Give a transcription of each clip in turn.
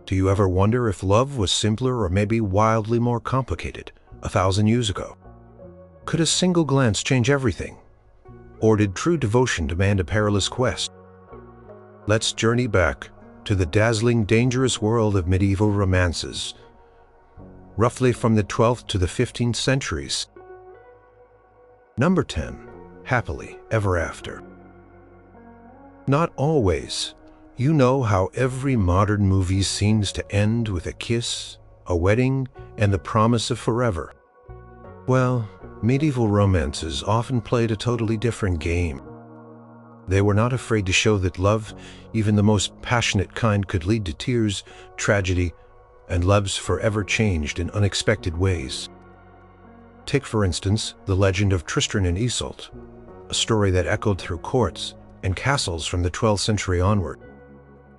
Do you ever wonder if love was simpler or maybe wildly more complicated 1,000 years ago? Could a single glance change everything? Or did true devotion demand a perilous quest? Let's journey back to the dazzling, dangerous world of medieval romances, roughly from the 12th to the 15th centuries. Number 10. Happily Ever After. Not always. You know how every modern movie seems to end with a kiss, a wedding, and the promise of forever. Well, medieval romances often played a totally different game. They were not afraid to show that love, even the most passionate kind, could lead to tears, tragedy, and loves forever changed in unexpected ways. Take, for instance, the legend of Tristran and Iseult, a story that echoed through courts and castles from the 12th century onward.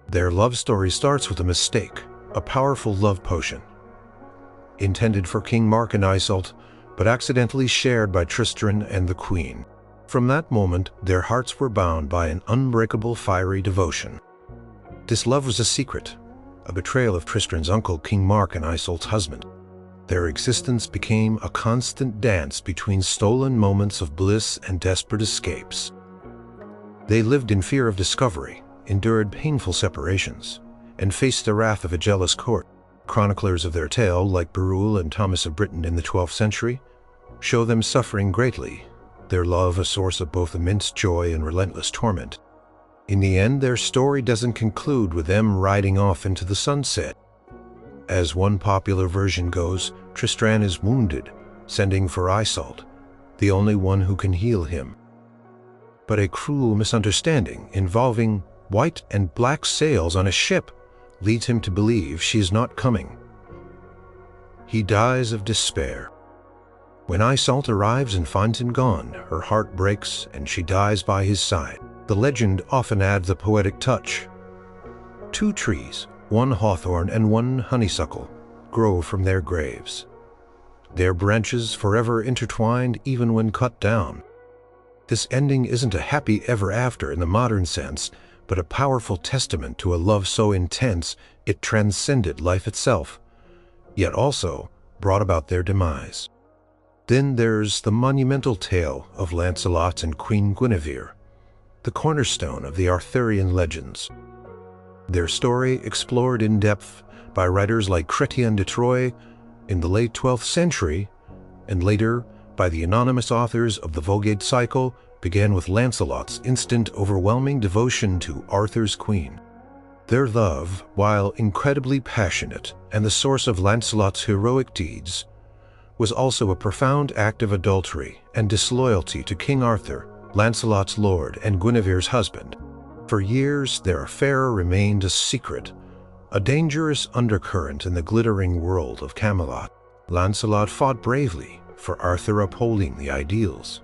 Their love story starts with a mistake, a powerful love potion, intended for King Mark and Iseult, but accidentally shared by Tristran and the Queen. From that moment, their hearts were bound by an unbreakable fiery devotion. This love was a secret, a betrayal of Tristran's uncle, King Mark, and Iseult's husband. Their existence became a constant dance between stolen moments of bliss and desperate escapes. They lived in fear of discovery, endured painful separations, and faced the wrath of a jealous court. Chroniclers of their tale, like Berulle and Thomas of Britain in the 12th century, show them suffering greatly, their love a source of both immense joy and relentless torment. In the end, their story doesn't conclude with them riding off into the sunset. As one popular version goes, Tristran is wounded, sending for Iseult, the only one who can heal him. But a cruel misunderstanding involving white and black sails on a ship leads him to believe she is not coming. He dies of despair. When Iseult arrives and finds him gone, her heart breaks and she dies by his side. The legend often adds a poetic touch. 2 trees, one hawthorn and one honeysuckle, grow from their graves, their branches forever intertwined even when cut down. This ending isn't a happy ever after in the modern sense, but a powerful testament to a love so intense it transcended life itself, yet also brought about their demise. Then there's the monumental tale of Lancelot and Queen Guinevere, the cornerstone of the Arthurian legends. Their story, explored in depth by writers like Chrétien de Troyes in the late 12th century, and later by the anonymous authors of the Vulgate cycle, began with Lancelot's instant, overwhelming devotion to Arthur's queen. Their love, while incredibly passionate and the source of Lancelot's heroic deeds, was also a profound act of adultery and disloyalty to King Arthur, Lancelot's lord and Guinevere's husband. For years, their affair remained a secret, a dangerous undercurrent in the glittering world of Camelot. Lancelot fought bravely for Arthur, upholding the ideals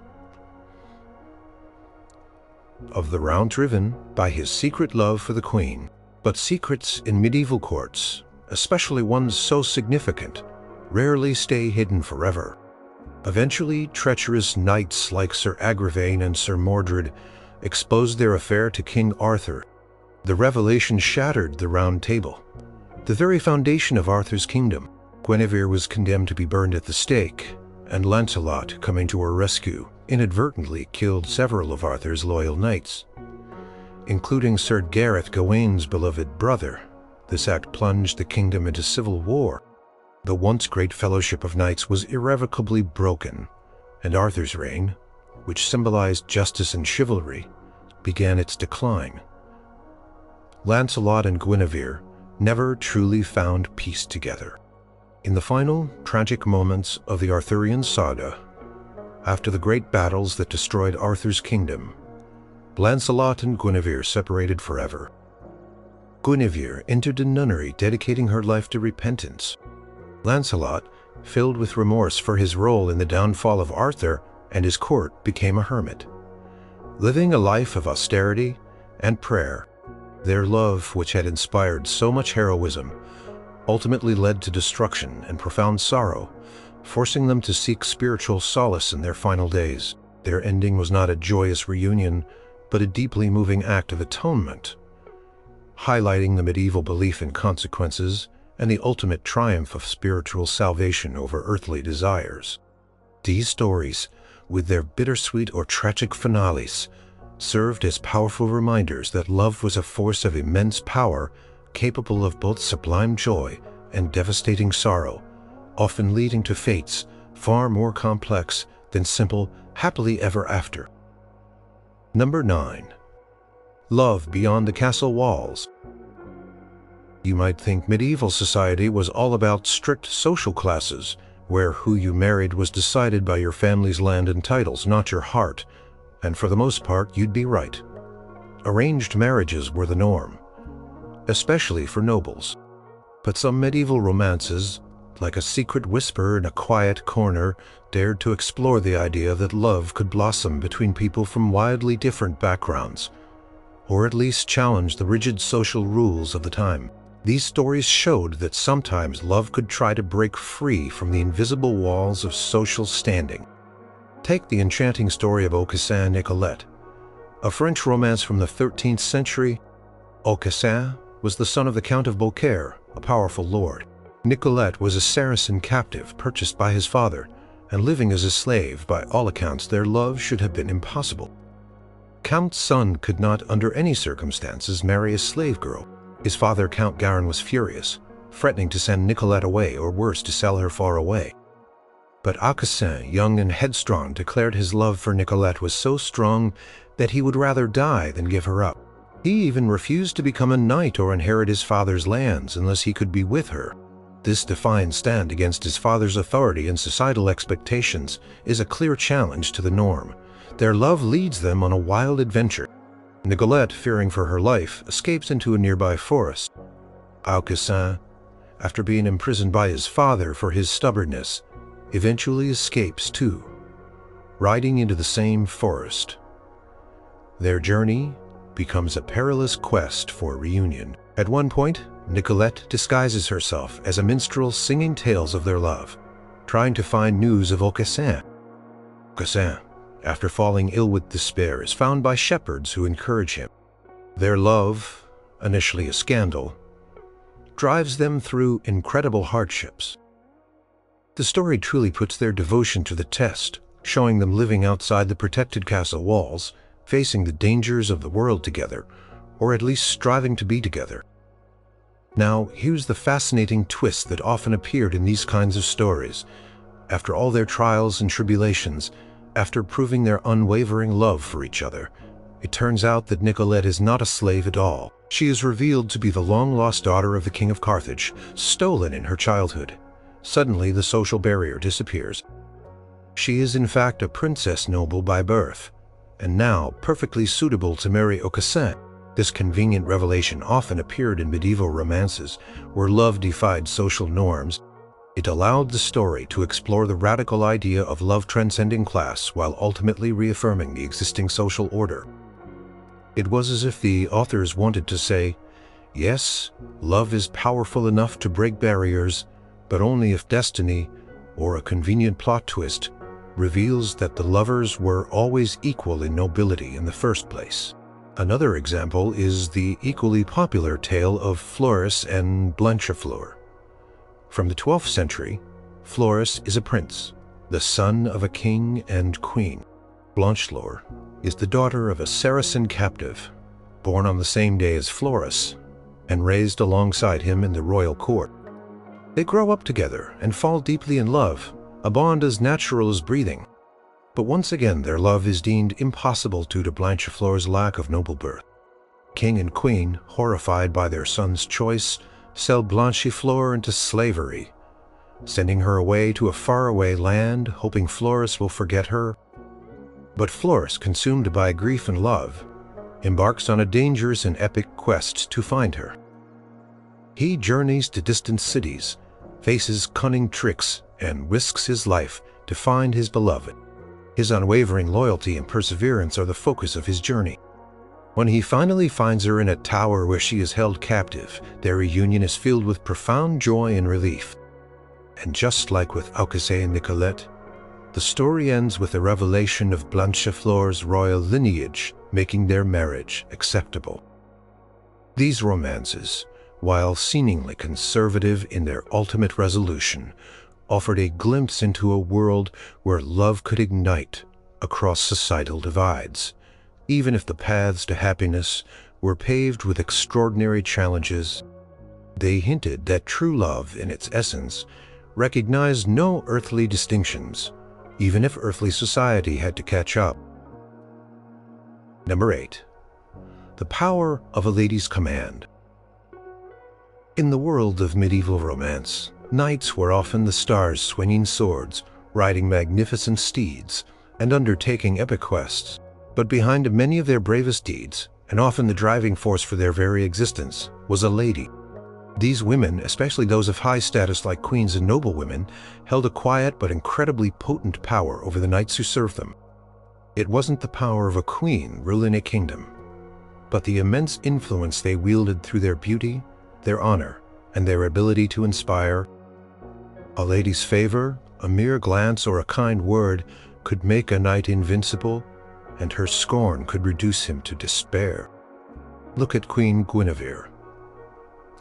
of the Round, driven by his secret love for the queen. But secrets in medieval courts, especially ones so significant, rarely stay hidden forever. Eventually, treacherous knights like Sir Agravain and Sir Mordred exposed their affair to King Arthur. The revelation shattered the Round Table, the very foundation of Arthur's kingdom. Guinevere was condemned to be burned at the stake, and Lancelot, coming to her rescue, inadvertently killed several of Arthur's loyal knights, including Sir Gareth, Gawain's beloved brother. This act plunged the kingdom into civil war. The once great fellowship of knights was irrevocably broken, and Arthur's reign, which symbolized justice and chivalry, began its decline. Lancelot and Guinevere never truly found peace together. In the final, tragic moments of the Arthurian saga, after the great battles that destroyed Arthur's kingdom, Lancelot and Guinevere separated forever. Guinevere entered a nunnery, dedicating her life to repentance. Lancelot, filled with remorse for his role in the downfall of Arthur and his court, became a hermit, living a life of austerity and prayer. Their love, which had inspired so much heroism, ultimately led to destruction and profound sorrow, forcing them to seek spiritual solace in their final days. Their ending was not a joyous reunion, but a deeply moving act of atonement, highlighting the medieval belief in consequences and the ultimate triumph of spiritual salvation over earthly desires. These stories, with their bittersweet or tragic finales, served as powerful reminders that love was a force of immense power, capable of both sublime joy and devastating sorrow, often leading to fates far more complex than simple happily ever after. Number 9. Love beyond the castle walls. You might think medieval society was all about strict social classes, where who you married was decided by your family's land and titles, not your heart, and for the most part you'd be right. Arranged marriages were the norm, especially for nobles. But some medieval romances, like a secret whisper in a quiet corner, dared to explore the idea that love could blossom between people from wildly different backgrounds, or at least challenge the rigid social rules of the time. These stories showed that sometimes love could try to break free from the invisible walls of social standing. Take the enchanting story of Aucassin and Nicolette, a French romance from the 13th century. Aucassin was the son of the Count of Beaucaire, a powerful lord. Nicolette was a Saracen captive purchased by his father, and living as a slave. By all accounts, their love should have been impossible. Count's son could not, under any circumstances, marry a slave girl. His father, Count Garin, was furious, threatening to send Nicolette away, or worse, to sell her far away. But Aucassin, young and headstrong, declared his love for Nicolette was so strong that he would rather die than give her up. He even refused to become a knight or inherit his father's lands unless he could be with her. This defiant stand against his father's authority and societal expectations is a clear challenge to the norm. Their love leads them on a wild adventure. Nicolette, fearing for her life, escapes into a nearby forest. Aucassin, after being imprisoned by his father for his stubbornness, eventually escapes too, riding into the same forest. Their journey becomes a perilous quest for reunion. At one point, Nicolette disguises herself as a minstrel singing tales of their love, trying to find news of Aucassin. Aucassin, after falling ill with despair, is found by shepherds who encourage him. Their love, initially a scandal, drives them through incredible hardships. The story truly puts their devotion to the test, showing them living outside the protected castle walls, facing the dangers of the world together, or at least striving to be together. Now, here's the fascinating twist that often appeared in these kinds of stories. After all their trials and tribulations, after proving their unwavering love for each other, it turns out that Nicolette is not a slave at all. She is revealed to be the long-lost daughter of the King of Carthage, stolen in her childhood. Suddenly, the social barrier disappears. She is in fact a princess noble by birth, and now perfectly suitable to marry Aucassin. This convenient revelation often appeared in medieval romances, where love defied social norms. It allowed the story to explore the radical idea of love transcending class while ultimately reaffirming the existing social order. It was as if the authors wanted to say, yes, love is powerful enough to break barriers, but only if destiny, or a convenient plot twist, reveals that the lovers were always equal in nobility in the first place. Another example is the equally popular tale of Floris and Blanchefleur. From the 12th century, Floris is a prince, the son of a king and queen. Blanchefleur is the daughter of a Saracen captive, born on the same day as Floris, and raised alongside him in the royal court. They grow up together and fall deeply in love, a bond as natural as breathing. But once again, their love is deemed impossible due to Blanchefleur's lack of noble birth. King and queen, horrified by their son's choice, sell Blanchefleur into slavery, sending her away to a faraway land, hoping Floris will forget her. But Floris, consumed by grief and love, embarks on a dangerous and epic quest to find her. He journeys to distant cities, faces cunning tricks, and risks his life to find his beloved. His unwavering loyalty and perseverance are the focus of his journey. When he finally finds her in a tower where she is held captive, their reunion is filled with profound joy and relief. And just like with Aucassin and Nicolette, the story ends with a revelation of Blanchefleur's royal lineage, making their marriage acceptable. These romances, while seemingly conservative in their ultimate resolution, offered a glimpse into a world where love could ignite across societal divides, even if the paths to happiness were paved with extraordinary challenges. They hinted that true love, in its essence, recognized no earthly distinctions, even if earthly society had to catch up. Number 8. The power of a lady's command. In the world of medieval romance, knights were often the stars swinging swords, riding magnificent steeds, and undertaking epic quests. But behind many of their bravest deeds, and often the driving force for their very existence, was a lady. These women, especially those of high status like queens and noblewomen, held a quiet but incredibly potent power over the knights who served them. It wasn't the power of a queen ruling a kingdom, but the immense influence they wielded through their beauty, their honor, and their ability to inspire. A lady's favor, a mere glance, or a kind word could make a knight invincible, and her scorn could reduce him to despair. Look at Queen Guinevere,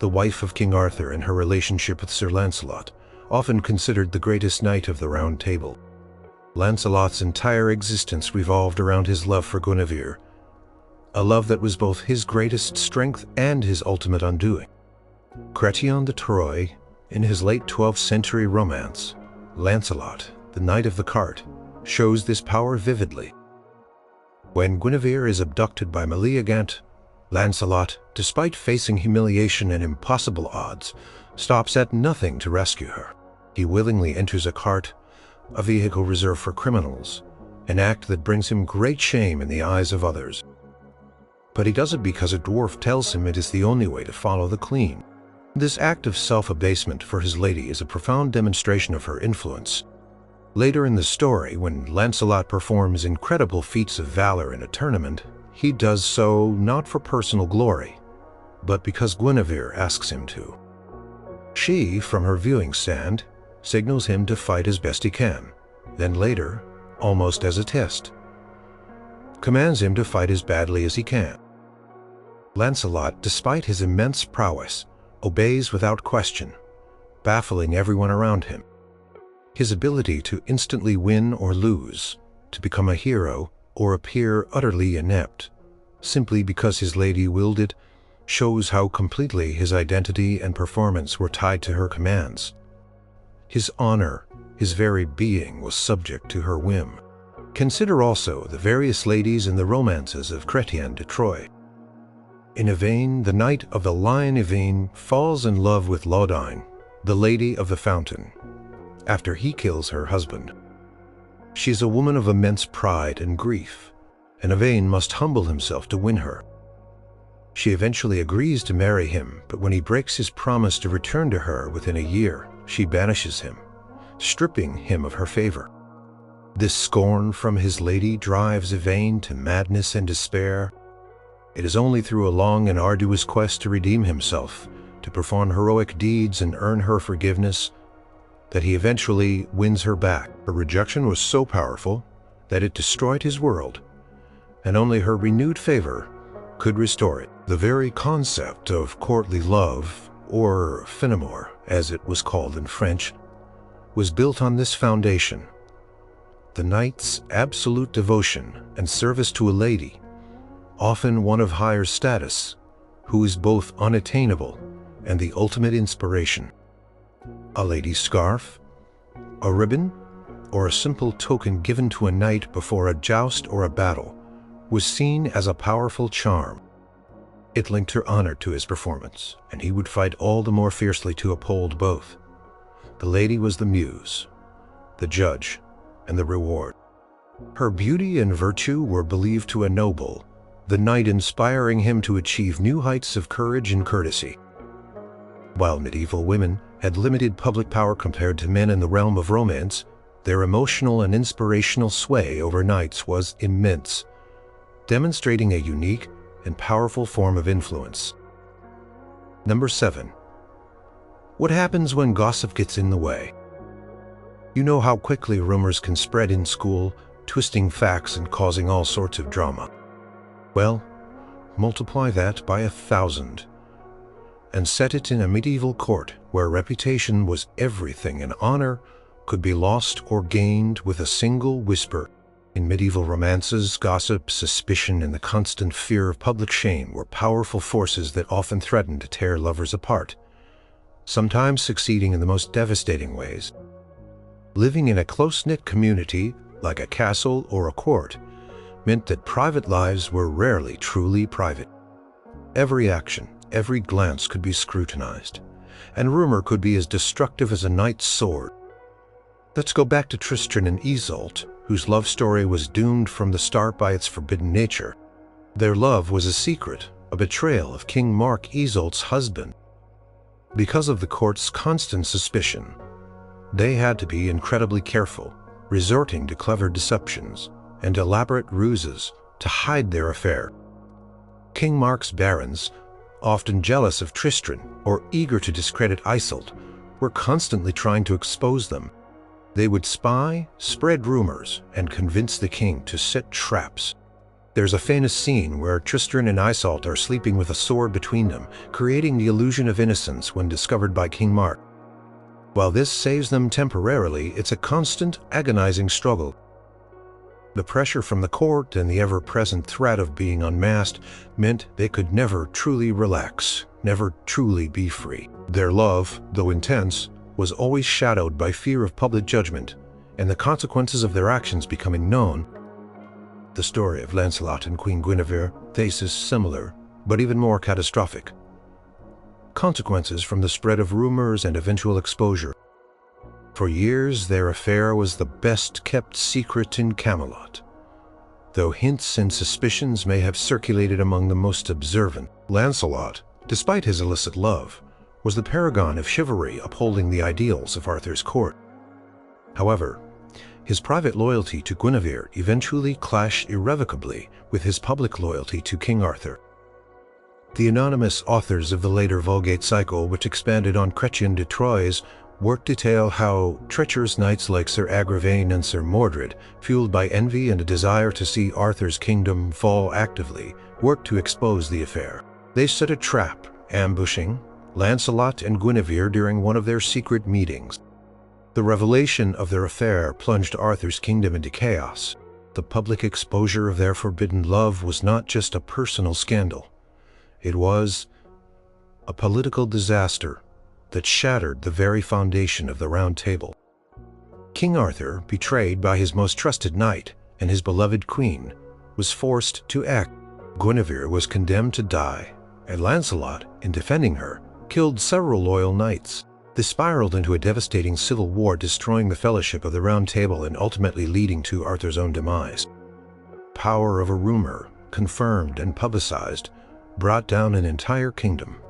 the wife of King Arthur, and her relationship with Sir Lancelot, often considered the greatest knight of the Round Table. Lancelot's entire existence revolved around his love for Guinevere, a love that was both his greatest strength and his ultimate undoing. Chrétien de Troyes, in his late 12th century romance, Lancelot, the Knight of the Cart, shows this power vividly. When Guinevere is abducted by Meleagant, Lancelot, despite facing humiliation and impossible odds, stops at nothing to rescue her. He willingly enters a cart, a vehicle reserved for criminals, an act that brings him great shame in the eyes of others. But he does it because a dwarf tells him it is the only way to follow the Queen. This act of self-abasement for his lady is a profound demonstration of her influence. Later in the story, when Lancelot performs incredible feats of valor in a tournament, he does so not for personal glory, but because Guinevere asks him to. She, from her viewing stand, signals him to fight as best he can, then later, almost as a test, commands him to fight as badly as he can. Lancelot, despite his immense prowess, obeys without question, baffling everyone around him. His ability to instantly win or lose, to become a hero or appear utterly inept, simply because his lady willed it, shows how completely his identity and performance were tied to her commands. His honor, his very being, was subject to her whim. Consider also the various ladies in the romances of Chrétien de Troyes. In Yvain, the Knight of the Lion Yvain falls in love with Laudine, the Lady of the Fountain, after he kills her husband. She is a woman of immense pride and grief, and Yvain must humble himself to win her. She eventually agrees to marry him, but when he breaks his promise to return to her within a year, she banishes him, stripping him of her favor. This scorn from his lady drives Yvain to madness and despair. It is only through a long and arduous quest to redeem himself, to perform heroic deeds and earn her forgiveness, that he eventually wins her back. Her rejection was so powerful that it destroyed his world, and only her renewed favor could restore it. The very concept of courtly love, or fin-amour, as it was called in French, was built on this foundation: the knight's absolute devotion and service to a lady, often one of higher status, who is both unattainable and the ultimate inspiration. A lady's scarf, a ribbon, or a simple token given to a knight before a joust or a battle was seen as a powerful charm. It linked her honor to his performance, and he would fight all the more fiercely to uphold both. The lady was the muse, the judge, and the reward. Her beauty and virtue were believed to ennoble, the knight inspiring him to achieve new heights of courage and courtesy. While medieval women had limited public power compared to men in the realm of romance, their emotional and inspirational sway over knights was immense, demonstrating a unique and powerful form of influence. Number 7. What happens when gossip gets in the way? You know how quickly rumors can spread in school, twisting facts and causing all sorts of drama. Well, multiply that by 1,000, and set it in a medieval court where reputation was everything and honor could be lost or gained with a single whisper. In medieval romances, gossip, suspicion, and the constant fear of public shame were powerful forces that often threatened to tear lovers apart, sometimes succeeding in the most devastating ways. Living in a close-knit community, like a castle or a court, meant that private lives were rarely truly private. Every action, every glance could be scrutinized, and rumor could be as destructive as a knight's sword. Let's go back to Tristran and Iseult, whose love story was doomed from the start by its forbidden nature. Their love was a secret, a betrayal of King Mark, Iseult's husband. Because of the court's constant suspicion, they had to be incredibly careful, resorting to clever deceptions and elaborate ruses to hide their affair. King Mark's barons, often jealous of Tristran or eager to discredit Iseult, were constantly trying to expose them. They would spy, spread rumors, and convince the king to set traps. There's a famous scene where Tristran and Iseult are sleeping with a sword between them, creating the illusion of innocence when discovered by King Mark. While this saves them temporarily, it's a constant, agonizing struggle. The pressure from the court and the ever-present threat of being unmasked meant they could never truly relax, never truly be free. Their love, though intense, was always shadowed by fear of public judgment and the consequences of their actions becoming known. The story of Lancelot and Queen Guinevere faces similar, but even more catastrophic consequences from the spread of rumors and eventual exposure. For years, their affair was the best-kept secret in Camelot, though hints and suspicions may have circulated among the most observant. Lancelot, despite his illicit love, was the paragon of chivalry upholding the ideals of Arthur's court. However, his private loyalty to Guinevere eventually clashed irrevocably with his public loyalty to King Arthur. The anonymous authors of the later Vulgate cycle, which expanded on Chrétien de Troyes, work detail how treacherous knights like Sir Agravain and Sir Mordred, fueled by envy and a desire to see Arthur's kingdom fall actively, worked to expose the affair. They set a trap, ambushing Lancelot and Guinevere during one of their secret meetings. The revelation of their affair plunged Arthur's kingdom into chaos. The public exposure of their forbidden love was not just a personal scandal. It was a political disaster that shattered the very foundation of the Round Table. King Arthur, betrayed by his most trusted knight and his beloved queen, was forced to act. Guinevere was condemned to die, and Lancelot, in defending her, killed several loyal knights. This spiraled into a devastating civil war, destroying the fellowship of the Round Table and ultimately leading to Arthur's own demise. Power of a rumor, confirmed and publicized, brought down an entire kingdom,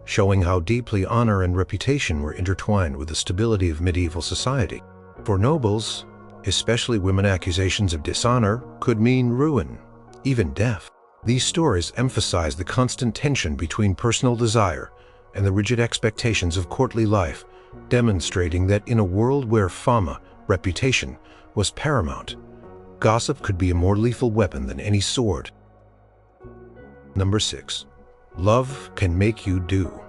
showing how deeply honor and reputation were intertwined with the stability of medieval society. For nobles, especially women, accusations of dishonor could mean ruin, even death. These stories emphasize the constant tension between personal desire and the rigid expectations of courtly life, demonstrating that in a world where fama, reputation, was paramount, gossip could be a more lethal weapon than any sword. Number 6. Love can make you do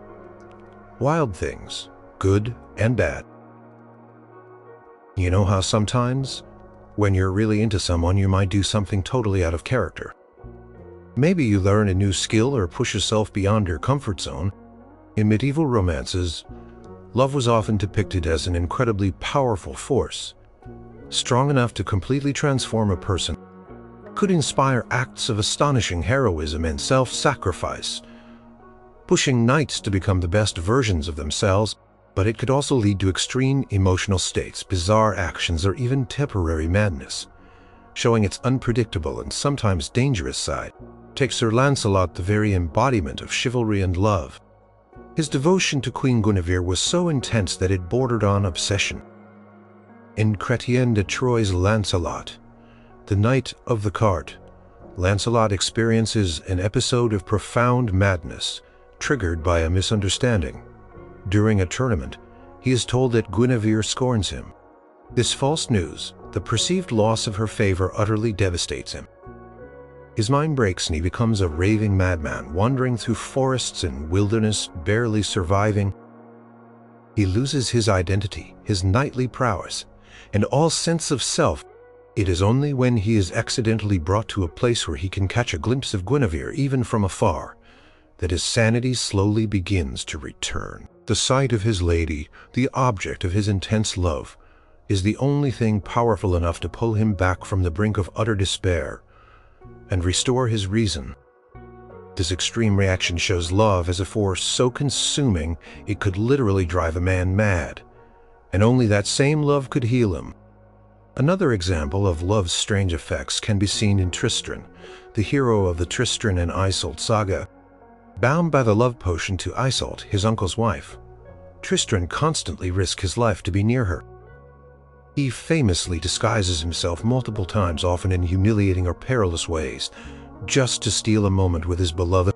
wild things, good and bad. You know how sometimes, when you're really into someone, you might do something totally out of character. Maybe you learn a new skill or push yourself beyond your comfort zone. In medieval romances, love was often depicted as an incredibly powerful force, strong enough to completely transform a person. It could inspire acts of astonishing heroism and self-sacrifice, pushing knights to become the best versions of themselves, but it could also lead to extreme emotional states, bizarre actions, or even temporary madness, showing its unpredictable and sometimes dangerous side. Take Sir Lancelot, the very embodiment of chivalry and love. His devotion to Queen Guinevere was so intense that it bordered on obsession. In Chrétien de Troyes' Lancelot, the Knight of the Cart, Lancelot experiences an episode of profound madness, triggered by a misunderstanding. During a tournament, he is told that Guinevere scorns him. This false news, the perceived loss of her favor, utterly devastates him. His mind breaks and he becomes a raving madman, wandering through forests and wilderness, barely surviving. He loses his identity, his knightly prowess, and all sense of self. It is only when he is accidentally brought to a place where he can catch a glimpse of Guinevere, even from afar, that his sanity slowly begins to return. The sight of his lady, the object of his intense love, is the only thing powerful enough to pull him back from the brink of utter despair and restore his reason. This extreme reaction shows love as a force so consuming it could literally drive a man mad, and only that same love could heal him. Another example of love's strange effects can be seen in Tristran, the hero of the Tristran and Iseult saga. Bound by the love potion to Iseult, his uncle's wife, Tristran constantly risks his life to be near her. He famously disguises himself multiple times, often in humiliating or perilous ways, just to steal a moment with his beloved.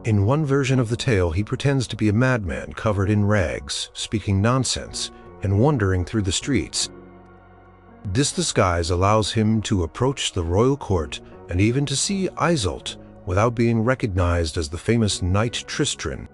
In one version of the tale, he pretends to be a madman covered in rags, speaking nonsense and wandering through the streets. This disguise allows him to approach the royal court and even to see Iseult without being recognized as the famous knight Tristran.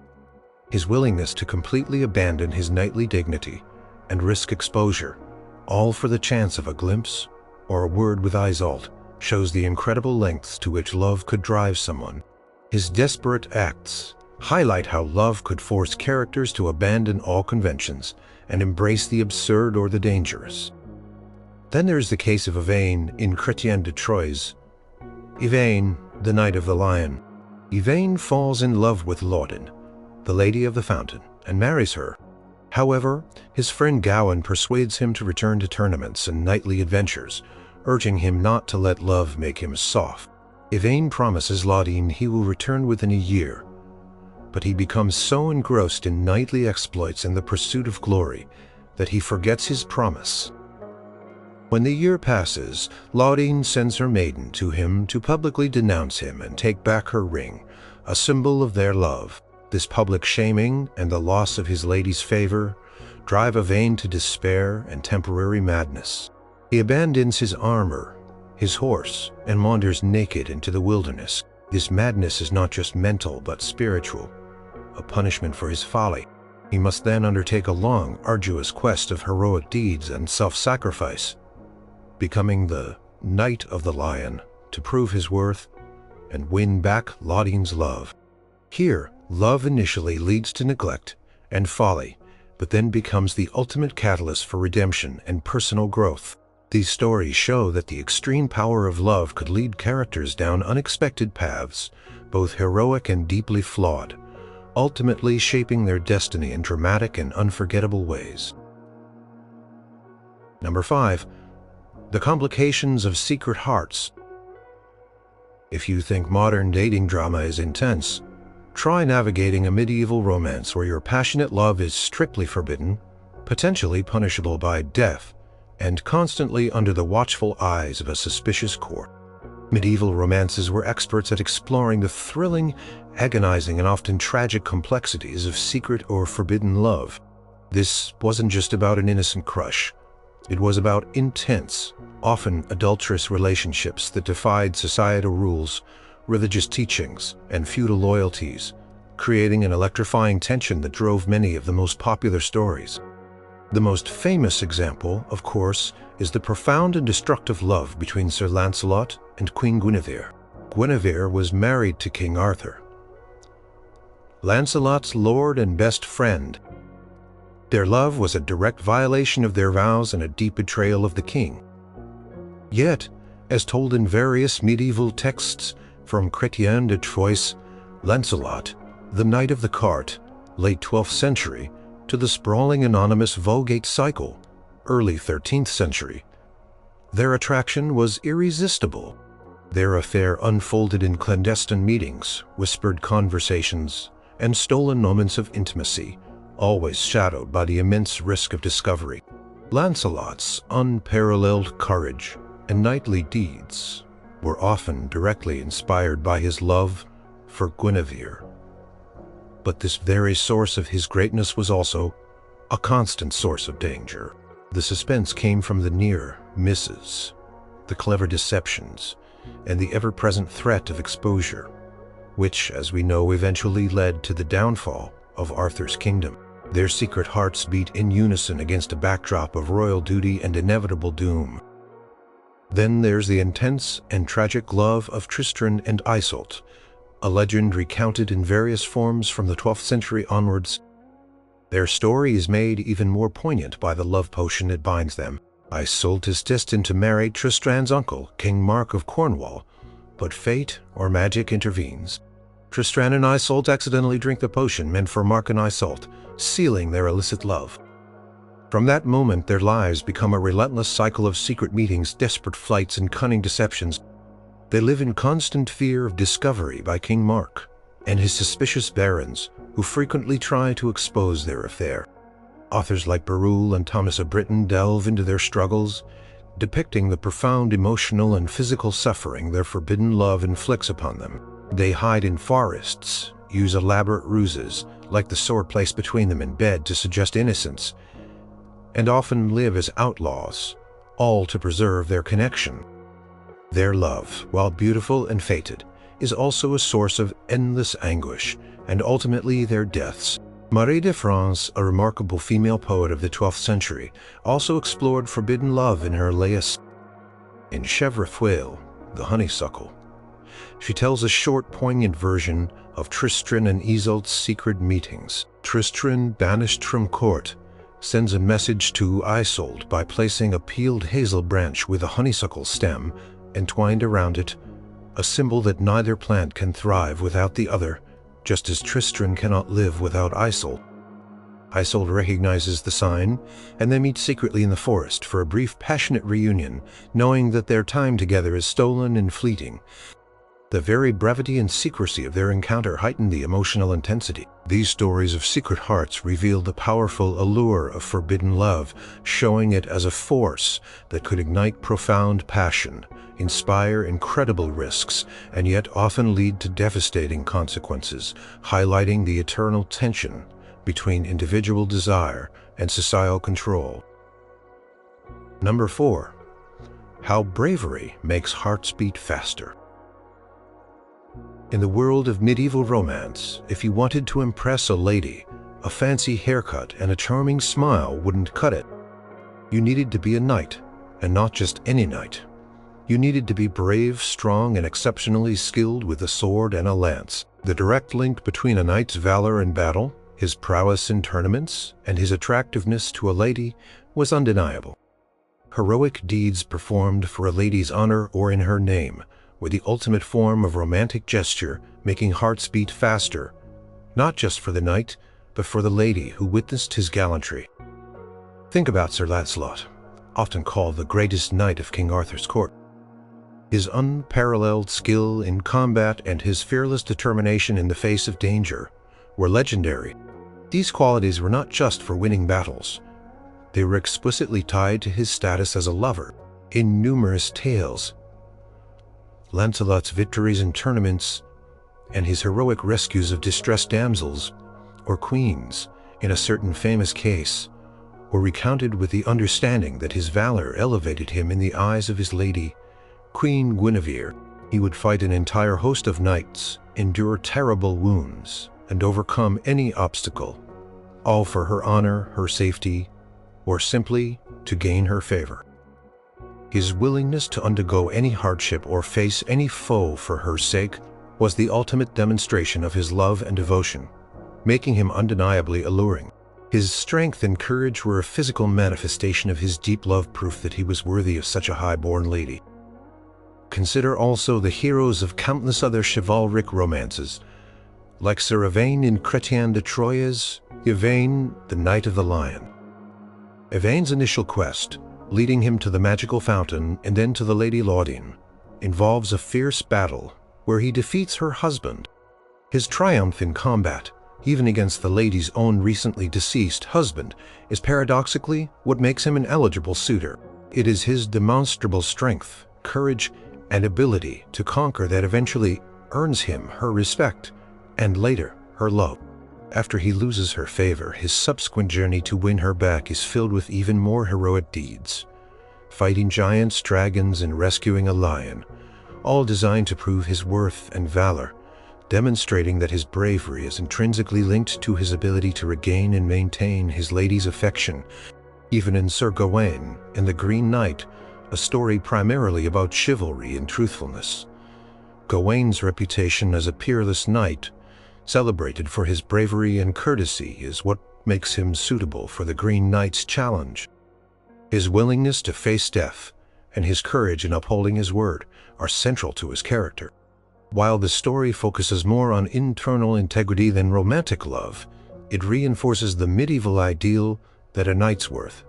His willingness to completely abandon his knightly dignity and risk exposure, all for the chance of a glimpse or a word with Iseult, shows the incredible lengths to which love could drive someone. His desperate acts highlight how love could force characters to abandon all conventions and embrace the absurd or the dangerous. Then there is the case of Yvain in Chrétien de Troyes. Yvain, the Knight of the Lion. Yvain falls in love with Laudin, the Lady of the Fountain, and marries her. However, his friend Gawain persuades him to return to tournaments and knightly adventures, urging him not to let love make him soft. Yvain promises Laudin he will return within a year, but he becomes so engrossed in knightly exploits and the pursuit of glory that he forgets his promise. When the year passes, Laudin sends her maiden to him to publicly denounce him and take back her ring, a symbol of their love. This public shaming and the loss of his lady's favor drive Yvain to despair and temporary madness. He abandons his armor, his horse, and wanders naked into the wilderness. This madness is not just mental but spiritual, a punishment for his folly. He must then undertake a long, arduous quest of heroic deeds and self-sacrifice, becoming the Knight of the Lion to prove his worth and win back Laudin's love. Here, love initially leads to neglect and folly, but then becomes the ultimate catalyst for redemption and personal growth. These stories show that the extreme power of love could lead characters down unexpected paths, both heroic and deeply flawed, ultimately shaping their destiny in dramatic and unforgettable ways. Number 5. The complications of secret hearts. If you think modern dating drama is intense, try navigating a medieval romance where your passionate love is strictly forbidden, potentially punishable by death, and constantly under the watchful eyes of a suspicious court. Medieval romances were experts at exploring the thrilling, agonizing, and often tragic complexities of secret or forbidden love. This wasn't just about an innocent crush. It was about intense, often adulterous relationships that defied societal rules, religious teachings, and feudal loyalties, creating an electrifying tension that drove many of the most popular stories. The most famous example, of course, is the profound and destructive love between Sir Lancelot and Queen Guinevere. Guinevere was married to King Arthur, Lancelot's lord and best friend. Their love was a direct violation of their vows and a deep betrayal of the king. Yet, as told in various medieval texts, from Chrétien de Troyes, Lancelot, the Knight of the Cart, late 12th century, to the sprawling anonymous Vulgate cycle, early 13th century, their attraction was irresistible. Their affair unfolded in clandestine meetings, whispered conversations, and stolen moments of intimacy, always shadowed by the immense risk of discovery. Lancelot's unparalleled courage and knightly deeds were often directly inspired by his love for Guinevere. But this very source of his greatness was also a constant source of danger. The suspense came from the near misses, the clever deceptions, and the ever-present threat of exposure, which, as we know, eventually led to the downfall of Arthur's kingdom. Their secret hearts beat in unison against a backdrop of royal duty and inevitable doom. Then there's the intense and tragic love of Tristran and Iseult, a legend recounted in various forms from the 12th century onwards. Their story is made even more poignant by the love potion that binds them. Iseult is destined to marry Tristran's uncle, King Mark of Cornwall, but fate or magic intervenes. Tristran and Iseult accidentally drink the potion meant for Mark and Iseult, sealing their illicit love. From that moment, their lives become a relentless cycle of secret meetings, desperate flights, and cunning deceptions. They live in constant fear of discovery by King Mark and his suspicious barons, who frequently try to expose their affair. Authors like Berulle and Thomas of Britain delve into their struggles, depicting the profound emotional and physical suffering their forbidden love inflicts upon them. They hide in forests, use elaborate ruses, like the sword placed between them in bed to suggest innocence, and often live as outlaws, all to preserve their connection. Their love, while beautiful and fated, is also a source of endless anguish, and ultimately their deaths. Marie de France, a remarkable female poet of the 12th century, also explored forbidden love in her Lais. In Chèvrefeuille, the Honeysuckle, she tells a short, poignant version of Tristran and Iseult's secret meetings. Tristran, banished from court, sends a message to Iseult by placing a peeled hazel branch with a honeysuckle stem entwined around it, a symbol that neither plant can thrive without the other, just as Tristran cannot live without Iseult. Iseult recognizes the sign, and they meet secretly in the forest for a brief, passionate reunion, knowing that their time together is stolen and fleeting. The very brevity and secrecy of their encounter heighten the emotional intensity. These stories of secret hearts reveal the powerful allure of forbidden love, showing it as a force that could ignite profound passion, inspire incredible risks, and yet often lead to devastating consequences, highlighting the eternal tension between individual desire and societal control. Number 4. How bravery makes hearts beat faster. In the world of medieval romance, if you wanted to impress a lady, a fancy haircut and a charming smile wouldn't cut it. You needed to be a knight, and not just any knight. You needed to be brave, strong, and exceptionally skilled with a sword and a lance. The direct link between a knight's valor in battle, his prowess in tournaments, and his attractiveness to a lady was undeniable. Heroic deeds performed for a lady's honor or in her name were the ultimate form of romantic gesture, making hearts beat faster, not just for the knight, but for the lady who witnessed his gallantry. Think about Sir Lancelot, often called the greatest knight of King Arthur's court. His unparalleled skill in combat and his fearless determination in the face of danger were legendary. These qualities were not just for winning battles. They were explicitly tied to his status as a lover. In numerous tales, Lancelot's victories in tournaments and his heroic rescues of distressed damsels or queens in a certain famous case were recounted with the understanding that his valor elevated him in the eyes of his lady, Queen Guinevere. He would fight an entire host of knights, endure terrible wounds, and overcome any obstacle, all for her honor, her safety, or simply to gain her favor. His willingness to undergo any hardship or face any foe for her sake was the ultimate demonstration of his love and devotion, making him undeniably alluring. His strength and courage were a physical manifestation of his deep love, proof that he was worthy of such a high-born lady. Consider also the heroes of countless other chivalric romances, like Sir Yvain in Chrétien de Troyes, Yvain, the Knight of the Lion. Yvain's initial quest, leading him to the magical fountain and then to the Lady Laudine, involves a fierce battle where he defeats her husband. His triumph in combat, even against the lady's own recently deceased husband, is paradoxically what makes him an eligible suitor. It is his demonstrable strength, courage, and ability to conquer that eventually earns him her respect and later her love. After he loses her favor, his subsequent journey to win her back is filled with even more heroic deeds, fighting giants, dragons, and rescuing a lion, all designed to prove his worth and valor, demonstrating that his bravery is intrinsically linked to his ability to regain and maintain his lady's affection. Even in Sir Gawain and the Green Knight, a story primarily about chivalry and truthfulness, Gawain's reputation as a peerless knight, celebrated for his bravery and courtesy, is what makes him suitable for the Green Knight's challenge. His willingness to face death and his courage in upholding his word are central to his character. While the story focuses more on internal integrity than romantic love, it reinforces the medieval ideal that a knight's worth,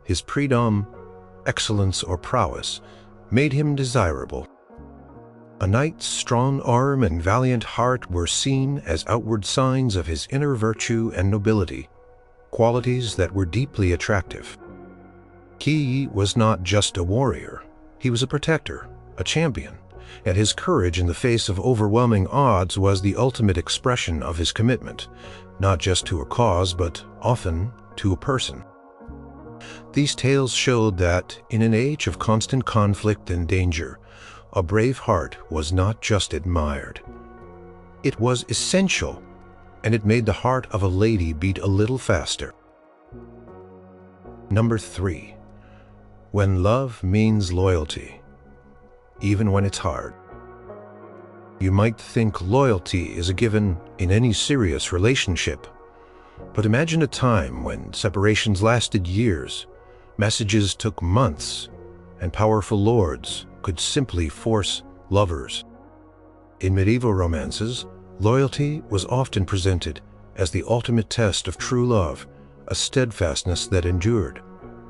his prédom, excellence, or prowess, made him desirable. A knight's strong arm and valiant heart were seen as outward signs of his inner virtue and nobility, qualities that were deeply attractive. He was not just a warrior, he was a protector, a champion, and his courage in the face of overwhelming odds was the ultimate expression of his commitment, not just to a cause, but often to a person. These tales showed that, in an age of constant conflict and danger, a brave heart was not just admired. It was essential, and it made the heart of a lady beat a little faster. Number 3. When love means loyalty, even when it's hard. You might think loyalty is a given in any serious relationship, but imagine a time when separations lasted years, messages took months, and powerful lords could simply force lovers. In medieval romances, loyalty was often presented as the ultimate test of true love, a steadfastness that endured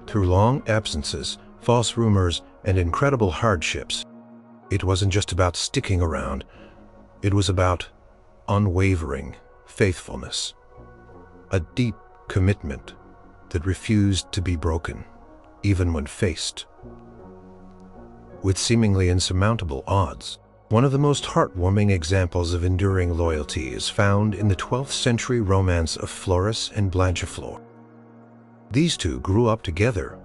through long absences, false rumors, and incredible hardships. It wasn't just about sticking around, it was about unwavering faithfulness, a deep commitment that refused to be broken, even when faced with seemingly insurmountable odds. One of the most heartwarming examples of enduring loyalty is found in the 12th century romance of Floris and Blanchefleur. These two grew up together,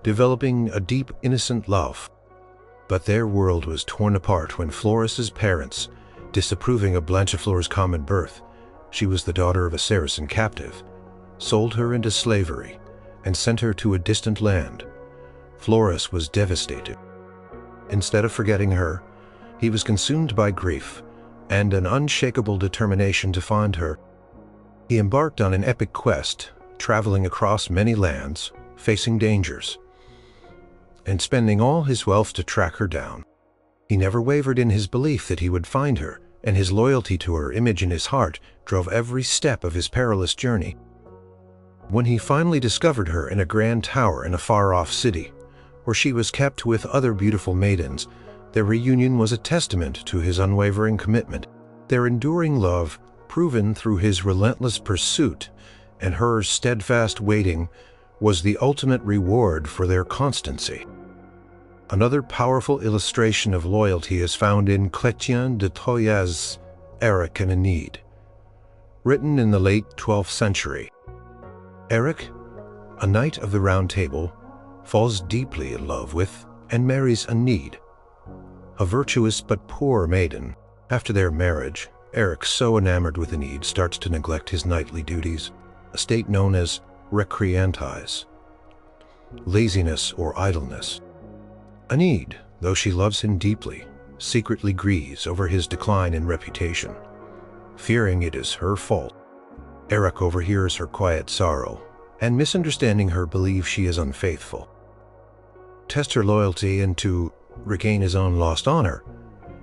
developing a deep, innocent love. But their world was torn apart when Floris's parents, disapproving of Blanchefleur's common birth, she was the daughter of a Saracen captive, sold her into slavery and sent her to a distant land. Floris was devastated. Instead of forgetting her, he was consumed by grief and an unshakable determination to find her. He embarked on an epic quest, traveling across many lands, facing dangers, and spending all his wealth to track her down. He never wavered in his belief that he would find her, and his loyalty to her image in his heart drove every step of his perilous journey. When he finally discovered her in a grand tower in a far-off city, where she was kept with other beautiful maidens, their reunion was a testament to his unwavering commitment. Their enduring love, proven through his relentless pursuit and her steadfast waiting, was the ultimate reward for their constancy. Another powerful illustration of loyalty is found in Chrétien de Troyes' Eric and Enid, written in the late 12th century. Eric, a knight of the Round Table, falls deeply in love with and marries Enid, a virtuous but poor maiden. After their marriage, Eric, so enamored with Enid, starts to neglect his knightly duties, a state known as recreantize, laziness or idleness. Enid, though she loves him deeply, secretly grieves over his decline in reputation. Fearing it is her fault, Eric overhears her quiet sorrow and, misunderstanding her, believes she is unfaithful. To test her loyalty and to regain his own lost honor,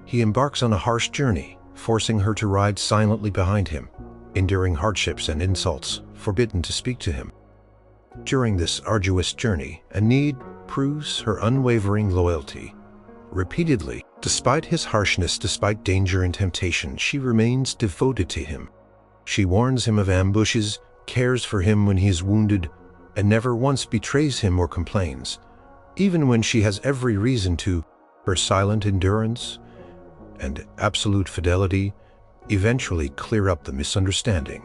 he embarks on a harsh journey, forcing her to ride silently behind him, enduring hardships and insults, forbidden to speak to him. During this arduous journey, Enid proves her unwavering loyalty. Repeatedly, despite his harshness, despite danger and temptation, she remains devoted to him. She warns him of ambushes, cares for him when he is wounded, and never once betrays him or complains, even when she has every reason to. Her silent endurance and absolute fidelity eventually clear up the misunderstanding,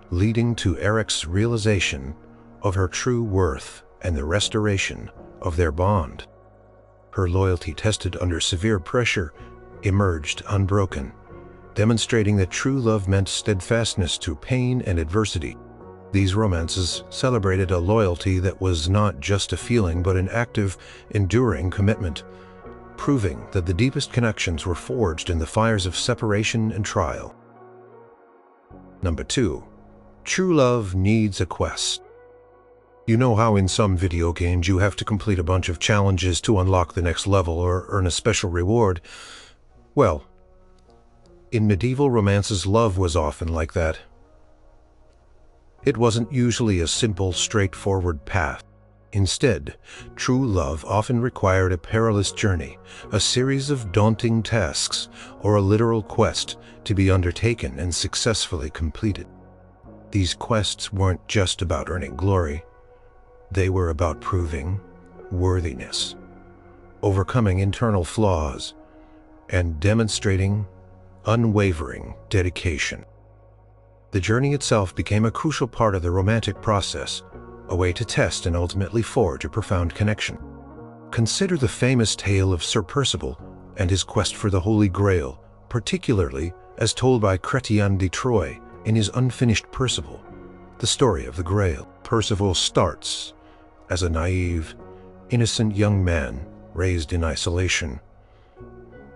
leading to Eric's realization of her true worth and the restoration of their bond. her loyalty tested under severe pressure, emerged unbroken, demonstrating that true love meant steadfastness through pain and adversity. These romances celebrated a loyalty that was not just a feeling but an active, enduring commitment, proving that the deepest connections were forged in the fires of separation and trial. Number 2. True love needs a quest. You know how in some video games you have to complete a bunch of challenges to unlock the next level or earn a special reward? Well, in medieval romances, love was often like that. It wasn't usually a simple, straightforward path. Instead, true love often required a perilous journey, a series of daunting tasks, or a literal quest to be undertaken and successfully completed. These quests weren't just about earning glory. They were about proving worthiness, overcoming internal flaws, and demonstrating unwavering dedication. The journey itself became a crucial part of the romantic process, a way to test and ultimately forge a profound connection. Consider the famous tale of Sir Percival and his quest for the Holy Grail, particularly as told by Chrétien de Troyes in his unfinished Percival, the story of the Grail. Percival starts as a naive, innocent young man raised in isolation.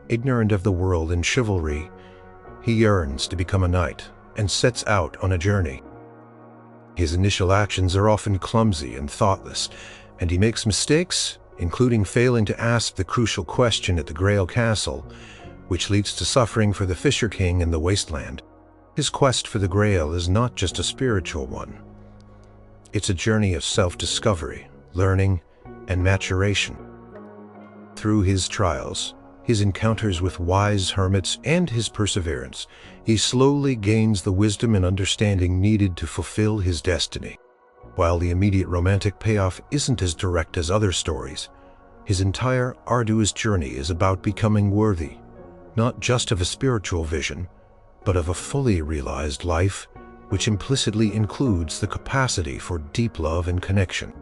Ignorant of the world and chivalry, he yearns to become a knight and sets out on a journey. His initial actions are often clumsy and thoughtless, and he makes mistakes, including failing to ask the crucial question at the Grail Castle, which leads to suffering for the Fisher King in the wasteland. His quest for the Grail is not just a spiritual one. It's a journey of self-discovery, learning, and maturation. Through his trials, his encounters with wise hermits, and his perseverance, he slowly gains the wisdom and understanding needed to fulfill his destiny. While the immediate romantic payoff isn't as direct as other stories, his entire arduous journey is about becoming worthy, not just of a spiritual vision, but of a fully realized life, which implicitly includes the capacity for deep love and connection.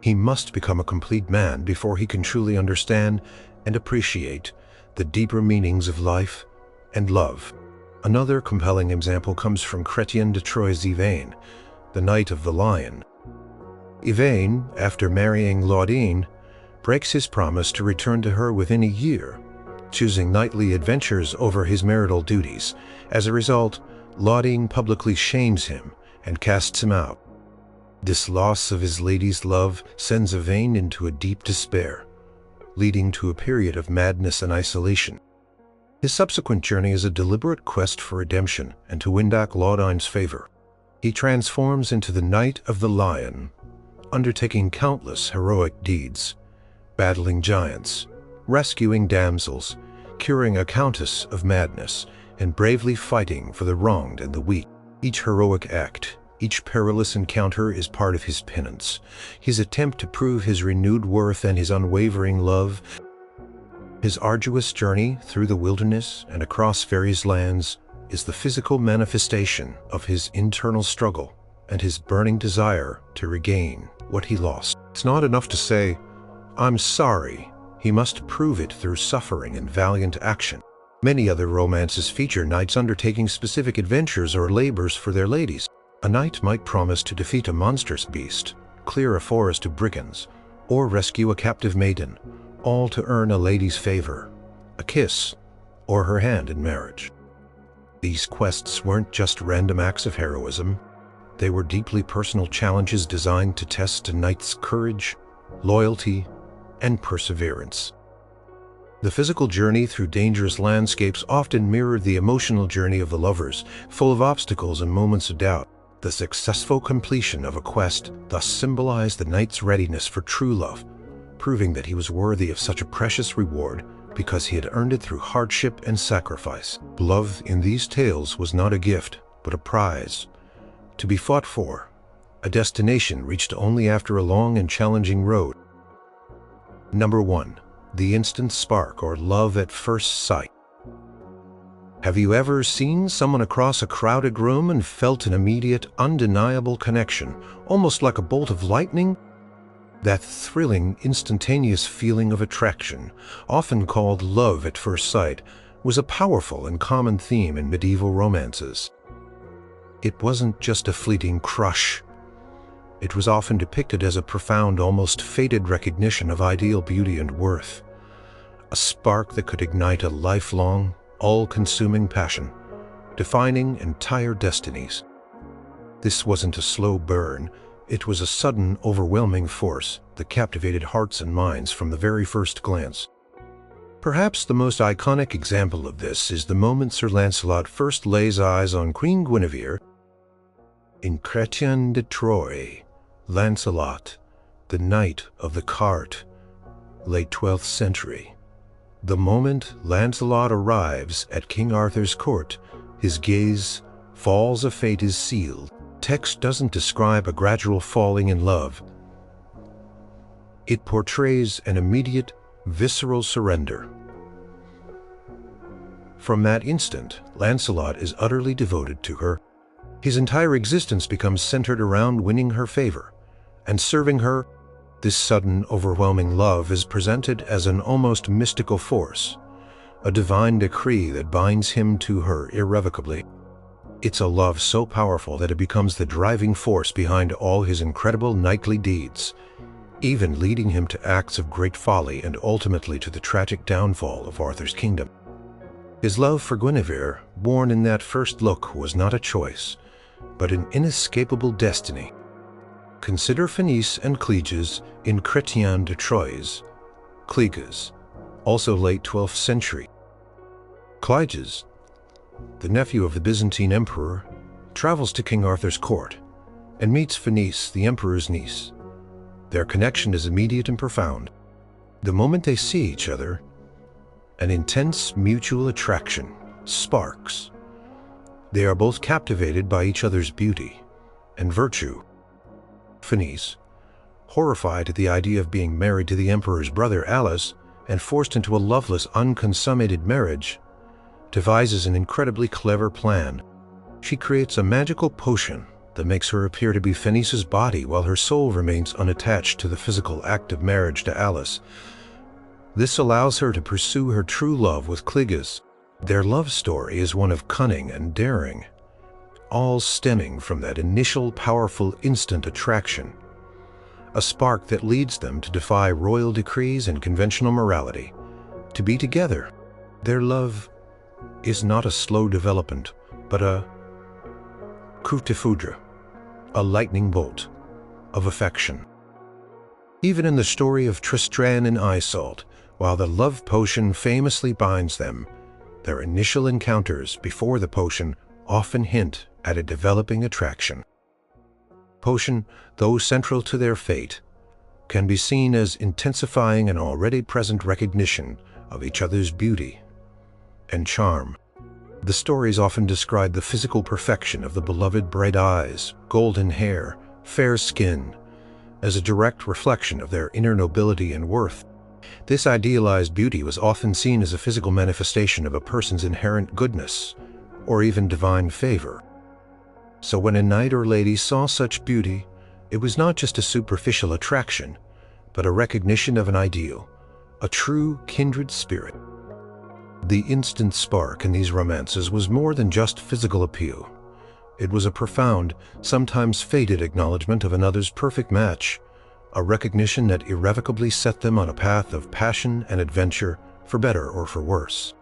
He must become a complete man before he can truly understand and appreciate the deeper meanings of life and love. Another compelling example comes from Chrétien de Troyes' Yvain, the Knight of the Lion. Yvain, after marrying Laudine, breaks his promise to return to her within a year, choosing knightly adventures over his marital duties. As a result, Laudine publicly shames him and casts him out. This loss of his lady's love sends Yvain into a deep despair, leading to a period of madness and isolation. His subsequent journey is a deliberate quest for redemption and to win back Laudine's favor. He transforms into the Knight of the Lion, undertaking countless heroic deeds, battling giants, rescuing damsels, curing a countess of madness, and bravely fighting for the wronged and the weak. Each heroic act, each perilous encounter is part of his penance, his attempt to prove his renewed worth and his unwavering love. His arduous journey through the wilderness and across various lands is the physical manifestation of his internal struggle and his burning desire to regain what he lost. It's not enough to say, "I'm sorry." He must prove it through suffering and valiant action. Many other romances feature knights undertaking specific adventures or labors for their ladies. A knight might promise to defeat a monstrous beast, clear a forest of brigands, or rescue a captive maiden, all to earn a lady's favor, a kiss, or her hand in marriage. These quests weren't just random acts of heroism. They were deeply personal challenges designed to test a knight's courage, loyalty, and perseverance. The physical journey through dangerous landscapes often mirrored the emotional journey of the lovers, full of obstacles and moments of doubt. The successful completion of a quest thus symbolized the knight's readiness for true love, proving that he was worthy of such a precious reward because he had earned it through hardship and sacrifice. Love in these tales was not a gift, but a prize, to be fought for, a destination reached only after a long and challenging road. Number 1. The instant spark, or love at first sight. Have you ever seen someone across a crowded room and felt an immediate, undeniable connection, almost like a bolt of lightning? That thrilling, instantaneous feeling of attraction, often called love at first sight, was a powerful and common theme in medieval romances. It wasn't just a fleeting crush. It was often depicted as a profound, almost fated recognition of ideal beauty and worth, a spark that could ignite a lifelong, all-consuming passion, defining entire destinies. This wasn't a slow burn. It was a sudden, overwhelming force that captivated hearts and minds from the very first glance. Perhaps the most iconic example of this is the moment Sir Lancelot first lays eyes on Queen Guinevere in Chrétien de Troyes. Lancelot, the Knight of the Cart, late 12th century. The moment Lancelot arrives at King Arthur's court, his gaze falls, a fate is sealed. Text doesn't describe a gradual falling in love. It portrays an immediate, visceral surrender. From that instant, Lancelot is utterly devoted to her. His entire existence becomes centered around winning her favor and serving her. This sudden, overwhelming love is presented as an almost mystical force, a divine decree that binds him to her irrevocably. It's a love so powerful that it becomes the driving force behind all his incredible knightly deeds, even leading him to acts of great folly and ultimately to the tragic downfall of Arthur's kingdom. His love for Guinevere, born in that first look, was not a choice, but an inescapable destiny. Consider Phineas and Cleges in Chrétien de Troyes. Cleges, also late 12th century. Cleges, the nephew of the Byzantine emperor, travels to King Arthur's court and meets Phineas, the emperor's niece. Their connection is immediate and profound. The moment they see each other, an intense mutual attraction sparks. They are both captivated by each other's beauty and virtue. Phineas, horrified at the idea of being married to the emperor's brother Alice and forced into a loveless, unconsummated marriage, devises an incredibly clever plan. She creates a magical potion that makes her appear to be Phineas's body while her soul remains unattached to the physical act of marriage to Alice. This allows her to pursue her true love with Cleges. Their love story is one of cunning and daring, all stemming from that initial powerful instant attraction, a spark that leads them to defy royal decrees and conventional morality, to be together. Their love is not a slow development, but a coup de foudre, a lightning bolt of affection. Even in the story of Tristran and Iseult, while the love potion famously binds them, their initial encounters before the potion often hint at a developing attraction. Potion, though central to their fate, can be seen as intensifying an already present recognition of each other's beauty and charm. The stories often describe the physical perfection of the beloved, bright eyes, golden hair, fair skin, as a direct reflection of their inner nobility and worth. This idealized beauty was often seen as a physical manifestation of a person's inherent goodness, or even divine favor. So when a knight or lady saw such beauty, it was not just a superficial attraction, but a recognition of an ideal, a true kindred spirit. The instant spark in these romances was more than just physical appeal. It was a profound, sometimes fated acknowledgement of another's perfect match, a recognition that irrevocably set them on a path of passion and adventure, for better or for worse.